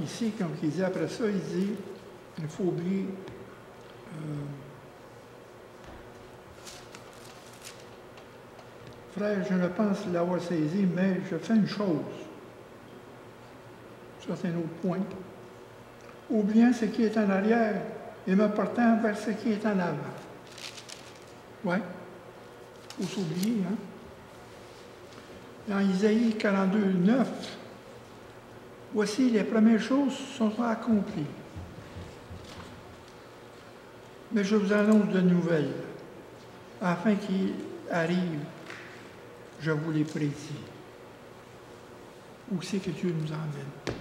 ici, comme il dit après ça, il dit, il faut oublier. Frère, je ne pense l'avoir saisi, mais je fais une chose. Ça, c'est un autre point. Oubliant ce qui est en arrière et me portant vers ce qui est en avant. Oui, il faut s'oublier, hein? Dans Isaïe 42, 9, voici les premières choses sont accomplies. Mais je vous annonce de nouvelles, afin qu'il arrive, je vous les prédis. Où c'est que Dieu nous emmène?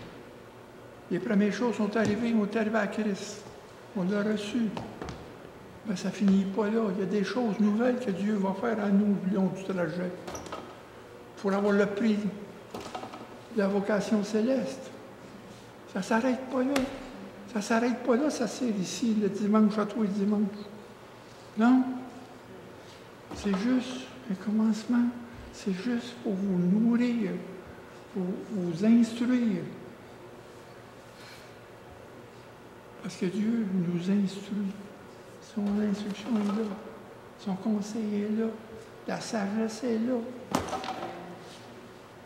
Les premières choses sont arrivées, on est arrivé à Christ. On l'a reçu. Mais ça ne finit pas là. Il y a des choses nouvelles que Dieu va faire à nous le long du trajet. Pour avoir le prix de la vocation céleste. Ça ne s'arrête pas là. Ça ne s'arrête pas là, ça sert ici, le dimanche, à tous les dimanches. Non. C'est juste un commencement. C'est juste pour vous nourrir, pour vous instruire. Parce que Dieu nous instruit. Son instruction est là. Son conseil est là. La sagesse est là.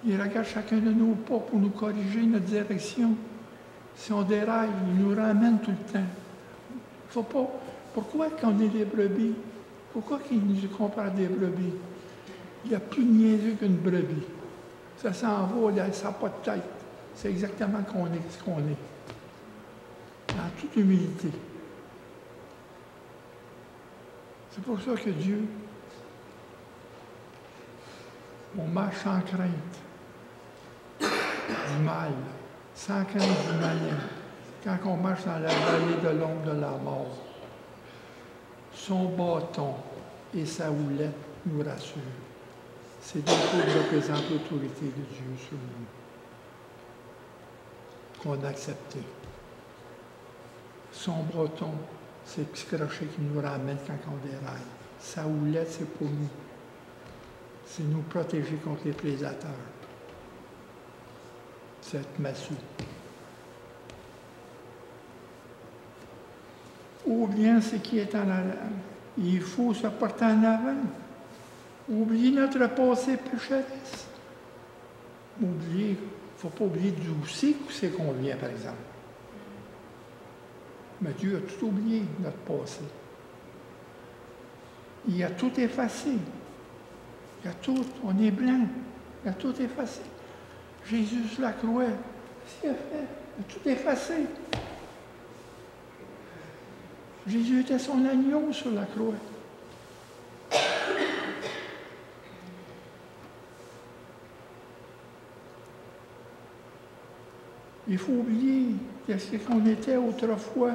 Il regarde chacun de nos pas pour nous corriger notre direction. Si on déraille, il nous ramène tout le temps. Faut pas. Pourquoi quand on est des brebis? Pourquoi qu'il nous compare des brebis? Il n'y a plus de niaiseux qu'une brebis. Ça s'en va, ça n'a pas de tête. C'est exactement ce qu'on est. Dans toute humilité. C'est pour ça que Dieu, on marche sans crainte du mal, sans crainte du malin, quand on marche dans la vallée de l'ombre de la mort. Son bâton et sa houlette nous rassurent. C'est des choses qui représentent l'autorité de Dieu sur nous, qu'on a accepté. Son bâton, c'est le petit crochet qui nous ramène quand on déraille. Sa houlette, c'est pour nous. C'est nous protéger contre les prédateurs. Cette massue. Ou bien ce qui est en arrière. Il faut se porter en avant. Oublier notre passé pécheresse. Oublier, il ne faut pas oublier d'où c'est qu'on vient, par exemple. Mais Dieu a tout oublié, notre passé. Il a tout effacé. Il a tout, on est blanc. Il a tout effacé. Jésus sur la croix, qu'est-ce qu'il a fait? Il a tout effacé. Jésus était son agneau sur la croix. Il faut oublier ce qu'on était autrefois,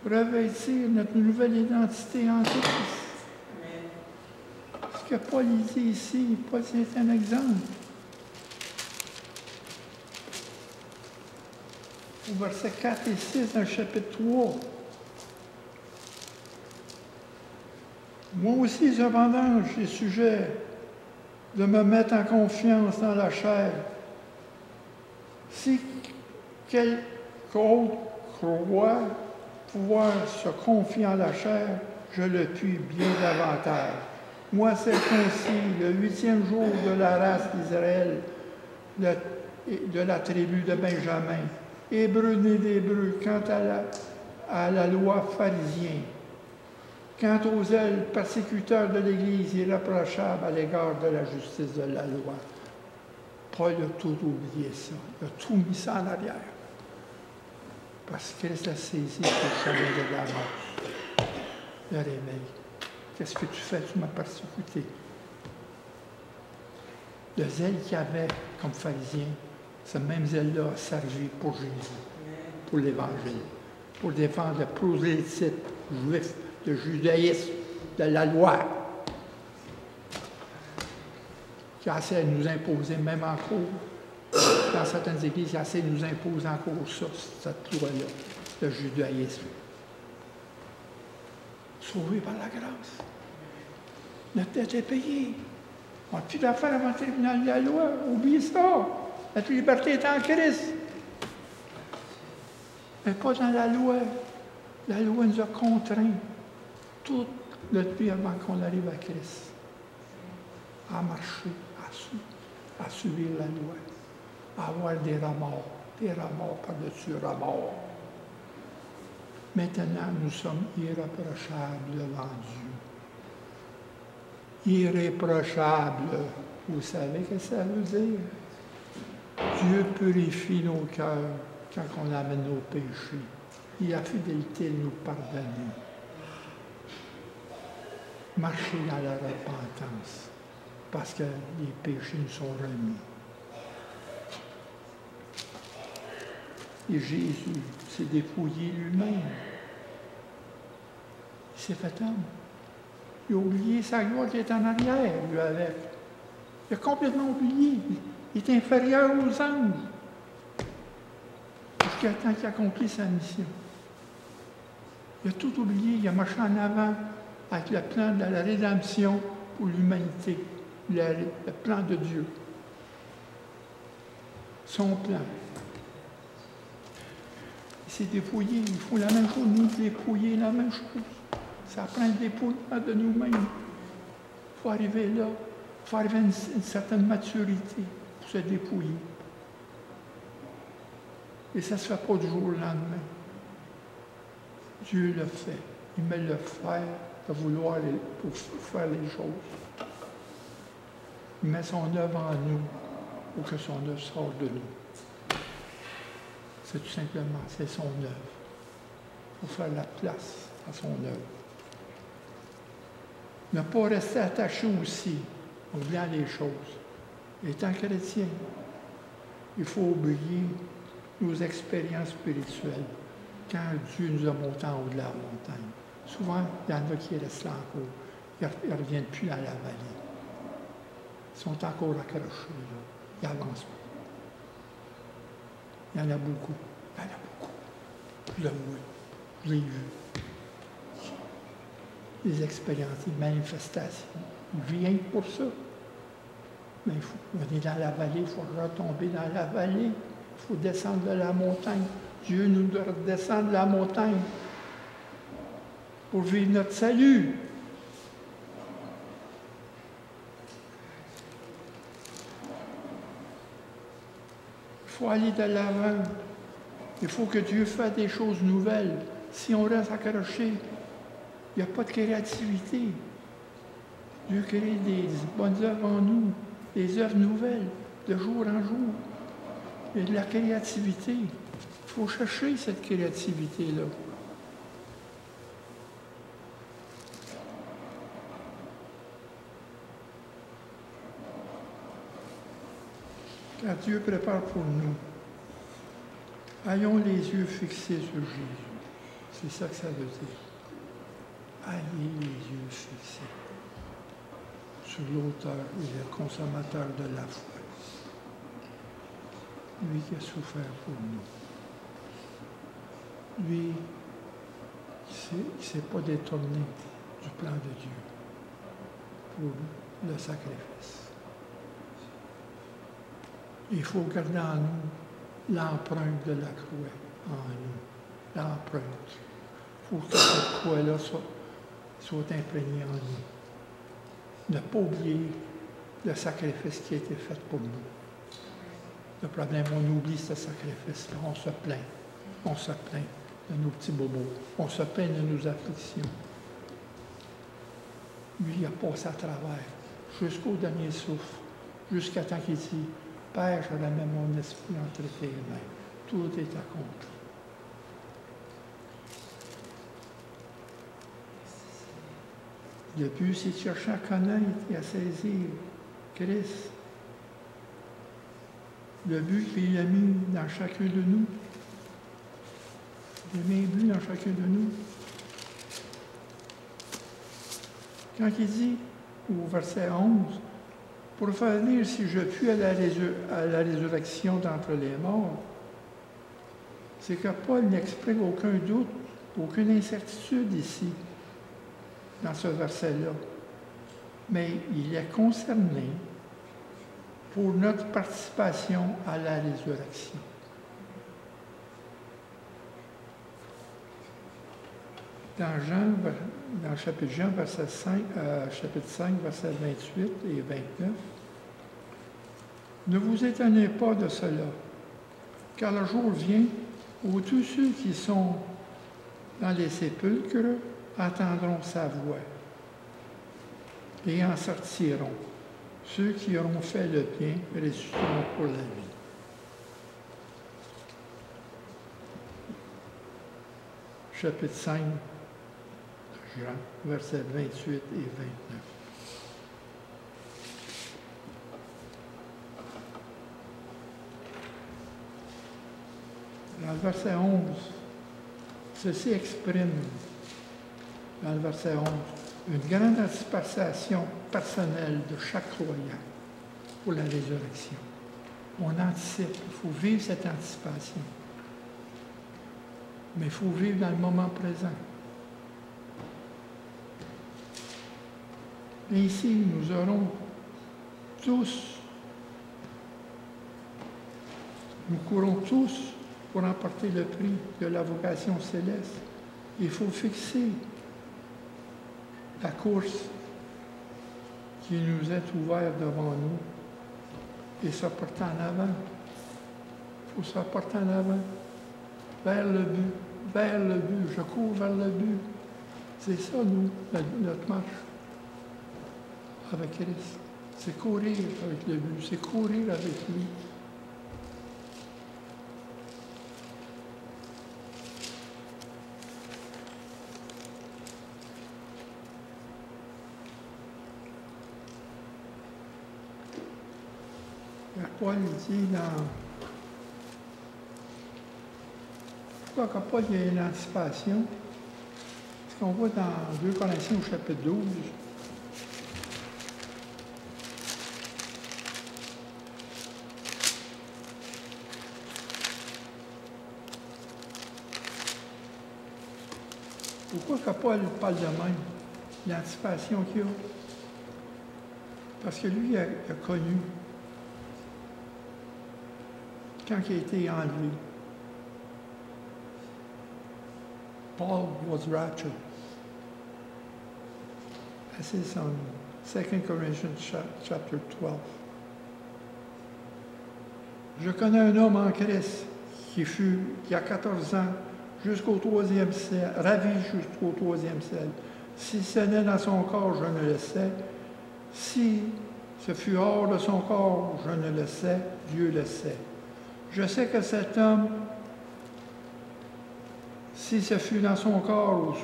revêtir notre nouvelle identité en Christ. Ce que Paul dit ici, Paul c'est un exemple. Au verset 4 et 6 dans le chapitre 3. Moi aussi, cependant, j'ai sujet de me mettre en confiance dans la chair. Si quelque autre croit pouvoir se confier en la chair, je le puis bien davantage. Moi, circoncis, le 8e jour de la race d'Israël, de la tribu de Benjamin, hébreu né d'hébreu, quant à la loi pharisien, quant aux ailes persécuteurs de l'Église irréprochable à l'égard de la justice de la loi. Paul a tout oublié ça. Il a tout mis ça en arrière. Parce que Christ a saisi le chemin de la mort. Le réveil. Qu'est-ce que tu fais? Tu m'as persécuté. Le zèle qu'il y avait comme pharisien, ce même zèle-là a servi pour Jésus, pour l'Évangile, pour défendre le prosélytisme juif, le judaïsme, de la loi, qui a essayé de nous imposer, même en cours. Dans certaines églises, il a essayé de nous imposer encore ça, cette loi-là, le judaïsme. Sauvé par la grâce. Notre dette est payée. On n'a plus d'affaires avant le tribunal de la loi. Oubliez ça. Notre liberté est en Christ. mais pas dans la loi. La loi nous a contraints toute notre vie avant qu'on arrive à Christ, à marcher, à subir la loi, à avoir des remords par-dessus remords. Maintenant, nous sommes irréprochables devant Dieu. Irréprochables, vous savez ce que ça veut dire? Dieu purifie nos cœurs quand on amène nos péchés. Il a fidélité de nous pardonner. Marcher dans la repentance, parce que les péchés nous sont remis. Et Jésus s'est dépouillé lui-même. Il s'est fait homme. Il a oublié sa gloire qui est en arrière, lui, avec. Il a complètement oublié. Il est inférieur aux anges. Jusqu'à temps qu'il accomplit sa mission. Il a tout oublié. Il a marché en avant avec le plan de la rédemption pour l'humanité. Le plan de Dieu. Son plan. Il s'est dépouillé. Il faut la même chose, nous dépouiller la même chose. Ça prend le dépouillement de nous-mêmes. Il faut arriver là. Il faut arriver à une certaine maturité pour se dépouiller. Et ça ne se fait pas du jour au lendemain. Dieu le fait. Il met le faire de vouloir pour faire les choses. Il met son œuvre en nous pour que son œuvre sorte de nous. C'est tout simplement, c'est son œuvre. Il faut faire la place à son œuvre. Ne pas rester attaché aussi, en oubliant les choses. Étant chrétien, il faut oublier nos expériences spirituelles quand Dieu nous a montés en haut de la montagne. Souvent, il y en a qui restent là encore. Ils ne reviennent plus dans la vallée. Ils sont encore accrochés, là. Ils n'avancent pas. Il y en a beaucoup. Il y en a beaucoup. Je le vois. Je l'ai vu. Des expériences, des manifestations. Rien que pour ça. Mais il faut venir dans la vallée, il faut retomber dans la vallée. Il faut descendre de la montagne. Dieu nous doit descendre de la montagne pour vivre notre salut. Il faut aller de l'avant. Il faut que Dieu fasse des choses nouvelles. Si on reste accroché, il n'y a pas de créativité. Dieu crée des bonnes œuvres en nous, des œuvres nouvelles, de jour en jour. Il y a de la créativité. Il faut chercher cette créativité-là. Quand Dieu prépare pour nous, ayons les yeux fixés sur Jésus. C'est ça que ça veut dire. Ayez les yeux fixés sur l'auteur et le consommateur de la foi. Lui qui a souffert pour nous. Lui qui ne s'est pas détourné du plan de Dieu pour le sacrifice. Il faut garder en nous l'empreinte de la croix en nous. L'empreinte. Il faut que cette croix-là soit imprégnée en nous. Ne pas oublier le sacrifice qui a été fait pour nous. Le problème, on oublie ce sacrifice-là. On se plaint. On se plaint de nos petits bobos. On se plaint de nos afflictions. Lui, il a passé à travers jusqu'au dernier souffle, jusqu'à temps qu'il dit « Père, je remets mon esprit entre tes mains. Tout est accompli. » Le but, c'est de chercher à connaître et à saisir Christ. Le but qu'il a mis dans chacun de nous. Il a mis un but dans chacun de nous. Quand il dit, au verset 11, « Pour faire venir, si je puis, à la résurrection d'entre les morts », c'est que Paul n'exprime aucun doute, aucune incertitude ici, dans ce verset-là. Mais il est concerné pour notre participation à la résurrection. dans le chapitre Jean, chapitre 5, versets 28 et 29. Ne vous étonnez pas de cela, car le jour vient où tous ceux qui sont dans les sépulcres attendront sa voix et en sortiront. Ceux qui auront fait le bien ressusciteront pour la vie. Chapitre 5 de Jean, versets 28 et 29. Dans le verset 11, ceci exprime, dans le verset 11, une grande anticipation personnelle de chaque croyant pour la résurrection. On anticipe, il faut vivre cette anticipation. Mais il faut vivre dans le moment présent. Et ici, nous aurons tous, nous courons tous pour emporter le prix de la vocation céleste. Il faut fixer la course qui nous est ouverte devant nous et se porter en avant. Il faut se porter en avant, vers le but, vers le but. Je cours vers le but. C'est ça, nous, notre marche avec Christ. C'est courir avec le but, c'est courir avec lui. Paul dit dans... Pourquoi Paul il y a une anticipation? Ce qu'on voit dans 2 Corinthiens au chapitre 12. Pourquoi Paul parle de même? L'anticipation qu'il a. Parce que lui, il a connu quand il a été enlevé. Paul was raptured. This is on 2 Corinthians chapter 12. Je connais un homme en Christ qui fut, il y a 14 ans, jusqu'au 3e ciel, ravi jusqu'au 3e ciel. Si ce n'est dans son corps, je ne le sais. Si ce fut hors de son corps, je ne le sais, Dieu le sait. Je sais que cet homme, si ce fut dans son corps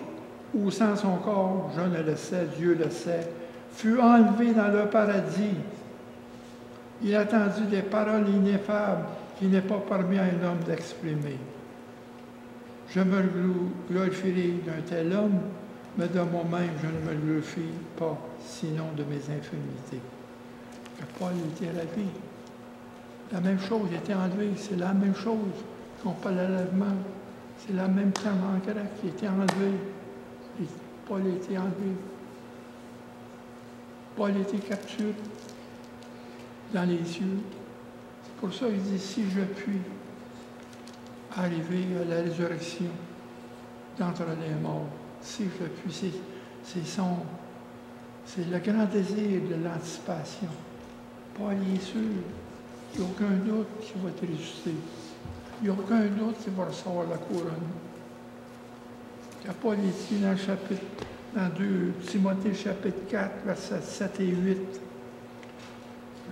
ou sans son corps, je ne le sais, Dieu le sait, fut enlevé dans le paradis. Il a entendu des paroles ineffables qui n'est pas permis à un homme d'exprimer. Je me glorifierai d'un tel homme, mais de moi-même, je ne me glorifie pas, sinon de mes infirmités. Que Paul était ravi. La même chose, il était enlevé, c'est la même chose qu'on parle à l'allemand. C'est la même terme en grec qui était enlevé. Et Paul a été enlevé. Paul a été capturé dans les yeux. C'est pour ça qu'il dit, si je puis arriver à la résurrection d'entre les morts, si je puis, c'est le grand désir de l'anticipation. Paul est sûr. Il n'y a aucun doute qu'il va être ressuscité. Il n'y a aucun doute qu'il va recevoir la couronne. Quand Paul est dit dans 2 Timothée chapitre 4, versets 7 et 8.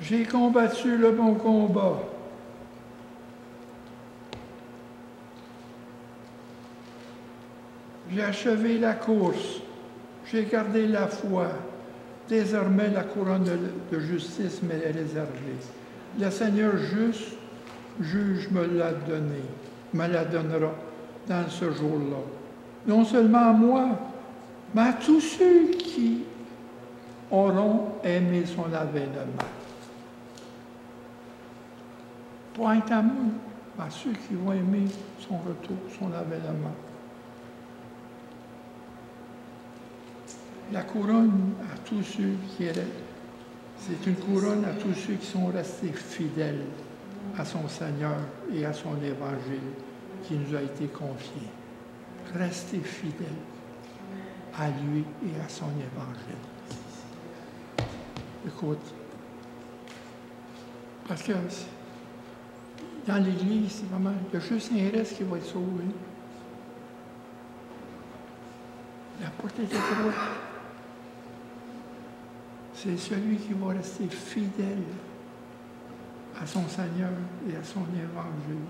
J'ai combattu le bon combat. J'ai achevé la course. J'ai gardé la foi. Désormais, la couronne de justice m'est réservée. Le Seigneur juste, juge, me la donnera dans ce jour-là. Non seulement à moi, mais à tous ceux qui auront aimé son avènement. Point à moi, à ceux qui vont aimer son retour, son avènement. La couronne à tous ceux qui étaient. C'est une couronne à tous ceux qui sont restés fidèles à son Seigneur et à son Évangile qui nous a été confié. Restez fidèles. à lui et à son évangile. Écoute, parce que dans l'Église, c'est vraiment, il y a juste un reste qui va être sauvé. La porte est étroite. C'est celui qui va rester fidèle à son Seigneur et à son évangile.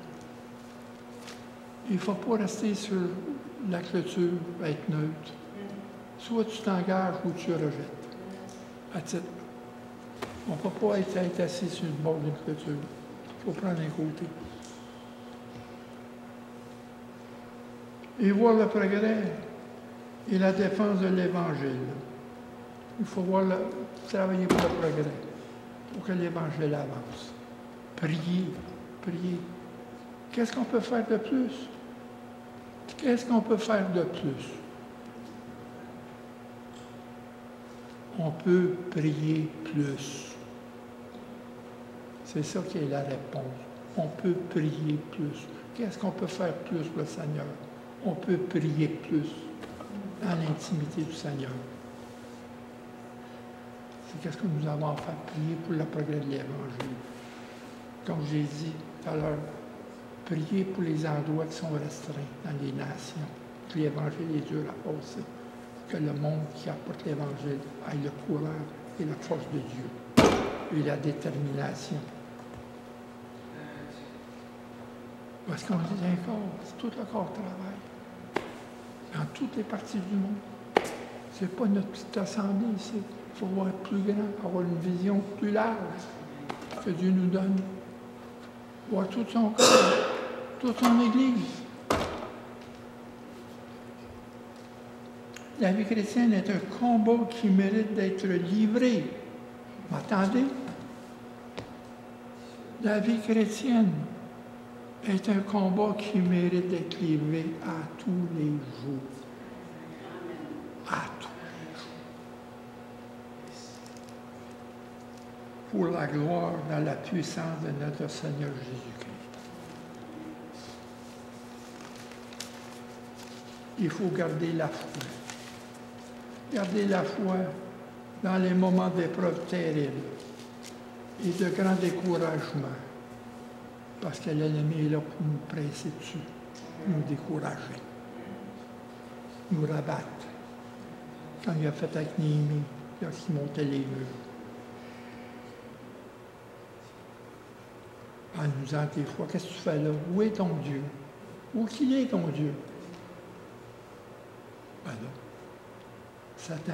Il ne faut pas rester sur la clôture, être neutre. Soit tu t'engages ou tu rejettes. À titre. On ne peut pas être assis sur le bord d'une clôture. Il faut prendre un côté. Et voir le progrès et la défense de l'Évangile. Il faut travailler pour le progrès, pour que l'Évangile avance. Prier, prier. Qu'est-ce qu'on peut faire de plus? Qu'est-ce qu'on peut faire de plus? On peut prier plus. C'est ça qui est la réponse. On peut prier plus. Qu'est-ce qu'on peut faire plus pour le Seigneur? On peut prier plus dans l'intimité du Seigneur. C'est qu'est-ce que nous avons à faire? Prier pour le progrès de l'Évangile. Comme j'ai dit tout à l'heure, prier pour les endroits qui sont restreints dans les nations, que l'Évangile est dur à passer, que le monde qui apporte l'Évangile ait le courage et la force de Dieu et la détermination. Parce qu'on dit un corps, c'est tout le corps travaille, dans toutes les parties du monde. Ce n'est pas notre petite assemblée ici. Il faut voir plus grand, avoir une vision plus large que Dieu nous donne. Voir tout son corps, toute son Église. La vie chrétienne est un combat qui mérite d'être livré. M'entendez? La vie chrétienne est un combat qui mérite d'être livré à tous les jours. À tous les jours. Pour la gloire dans la puissance de notre Seigneur Jésus-Christ. Il faut garder la foi. Garder la foi dans les moments d'épreuve terribles et de grand découragement. Parce que l'ennemi est là pour nous presser dessus, nous décourager, nous rabattre. Quand il a fait avec Néhémie, lorsqu'il montait les murs. En nous disant des fois, qu'est-ce que tu fais là? Où est ton Dieu? Où qu'il est ton Dieu? Ben là, Satan,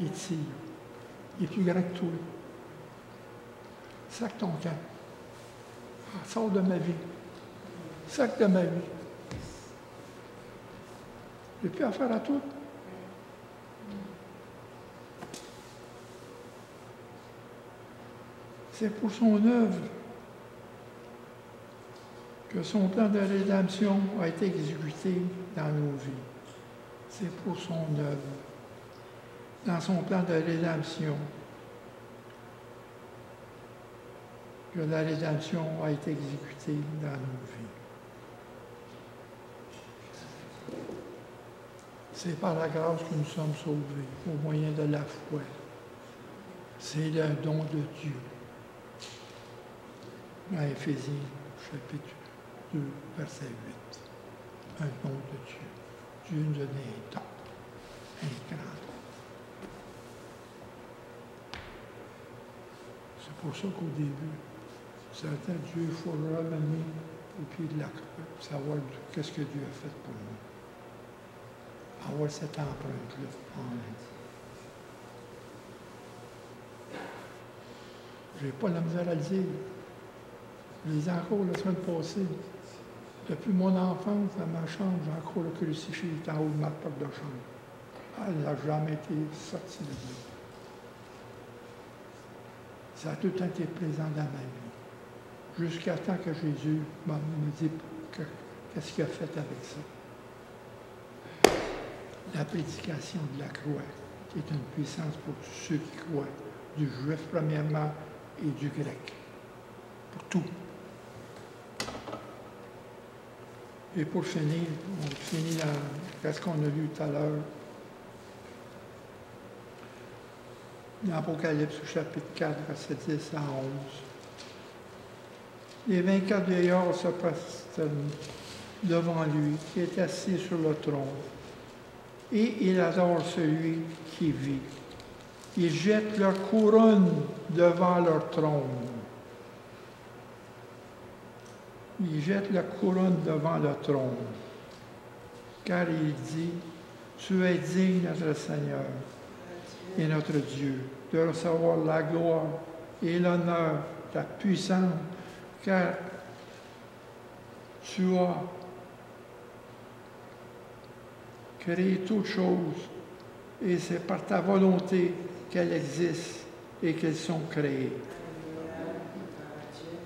il tire. Il est plus grand que toi. Sac ton camp. Sors de ma vie. Sac de ma vie. J'ai plus affaire à tout. C'est pour son œuvre que son plan de rédemption a été exécuté dans nos vies. C'est pour son œuvre. Dans son plan de rédemption, que la rédemption a été exécutée dans nos vies. C'est par la grâce que nous sommes sauvés, au moyen de la foi. C'est le don de Dieu. Dans Éphésiens, chapitre 2, verset 8. Un don de Dieu. Dieu nous a donné un don, un grand don. C'est pour ça qu'au début, certains Dieu, il faut le ramener au pied de la croix pour savoir qu'est-ce que Dieu a fait pour nous. Avoir cette empreinte-là en nous. Je n'ai pas la misère à le dire. Je le disais encore la semaine passée. Depuis mon enfance, dans ma chambre, j'ai encore le crucifix en haut de ma porte de chambre. Elle n'a jamais été sortie de là. Ça a tout été présent dans ma vie. Jusqu'à temps que Jésus me dit qu'est-ce qu'il a fait avec ça. La prédication de la croix, qui est une puissance pour tous ceux qui croient, du juif premièrement et du grec. Pour tout. Et pour finir, on finit dans ce qu'on a lu tout à l'heure, Dans Apocalypse au chapitre 4, verset 10 à 11. Les 24 vieillards se prosternent devant lui qui est assis sur le trône. Et ils adorent celui qui vit. Ils jettent leur couronne devant leur trône. Ils jettent la couronne devant le trône. Car il dit, tu es digne, notre Seigneur et notre Dieu, de recevoir la gloire et l'honneur, la puissance, car tu as créé toutes choses et c'est par ta volonté qu'elles existent et qu'elles sont créées.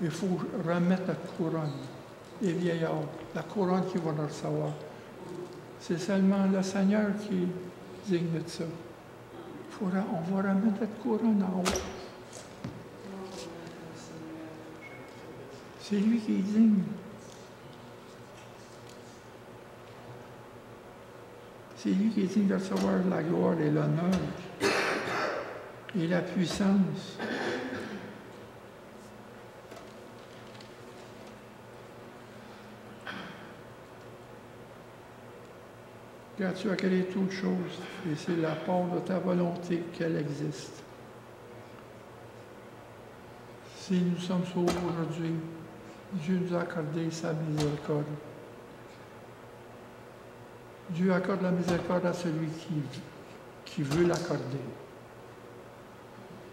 Il faut remettre la couronne, les vieillards, la couronne qu'ils vont recevoir. C'est seulement le Seigneur qui est digne de ça. On va remettre cette couronne en haut. C'est lui qui est digne. C'est lui qui est digne de recevoir la gloire et l'honneur et la puissance. Car tu as créé toutes choses, et c'est la part de ta volonté qu'elle existe. Si nous sommes sauvés aujourd'hui, Dieu nous a accordé sa miséricorde. Dieu accorde la miséricorde à celui qui veut l'accorder.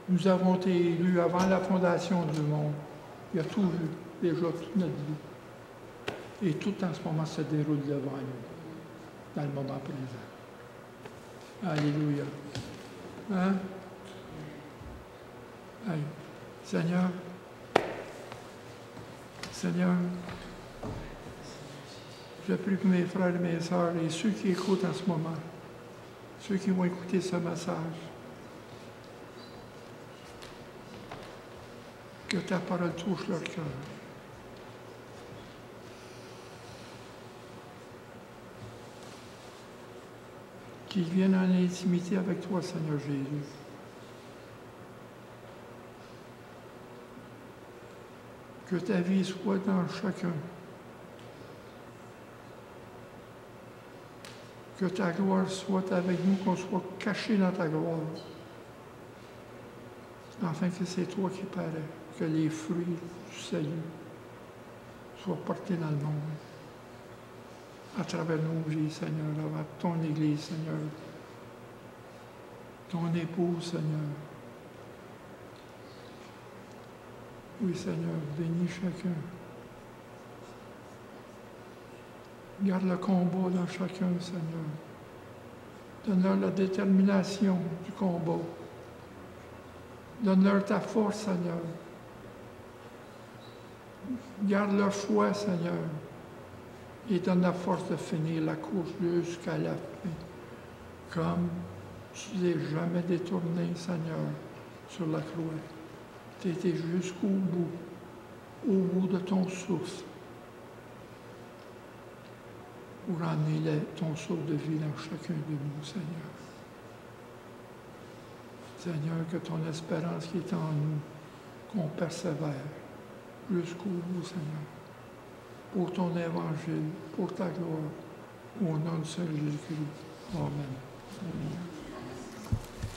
Nous avons été élus avant la fondation du monde. Il a tout vu, déjà toute notre vie. Et tout en ce moment se déroule devant nous, dans le moment présent. Alléluia. Hein? Allez. Seigneur, je prie pour mes frères et mes sœurs et ceux qui écoutent en ce moment, ceux qui vont écouter ce message, que ta parole touche leur cœur. Qu'ils viennent en intimité avec toi, Seigneur Jésus. Que ta vie soit dans chacun. Que ta gloire soit avec nous, qu'on soit cachés dans ta gloire. Afin que c'est toi qui parais, que les fruits du salut soient portés dans le monde. À travers nos vies, Seigneur, à ton Église, Seigneur, ton époux, Seigneur. Oui, Seigneur, bénis chacun. Garde le combat dans chacun, Seigneur. Donne-leur la détermination du combat. Donne-leur ta force, Seigneur. Garde leur foi, Seigneur. Et donne la force de finir la course jusqu'à la fin. Comme tu n'es jamais détourné, Seigneur, sur la croix. Tu étais jusqu'au bout de ton souffle, pour emmener ton souffle de vie dans chacun de nous, Seigneur. Seigneur, que ton espérance qui est en nous, qu'on persévère jusqu'au bout, Seigneur, pour ton évangile, pour ta gloire, au nom de Saint Jésus-Christ. Amen. Amen.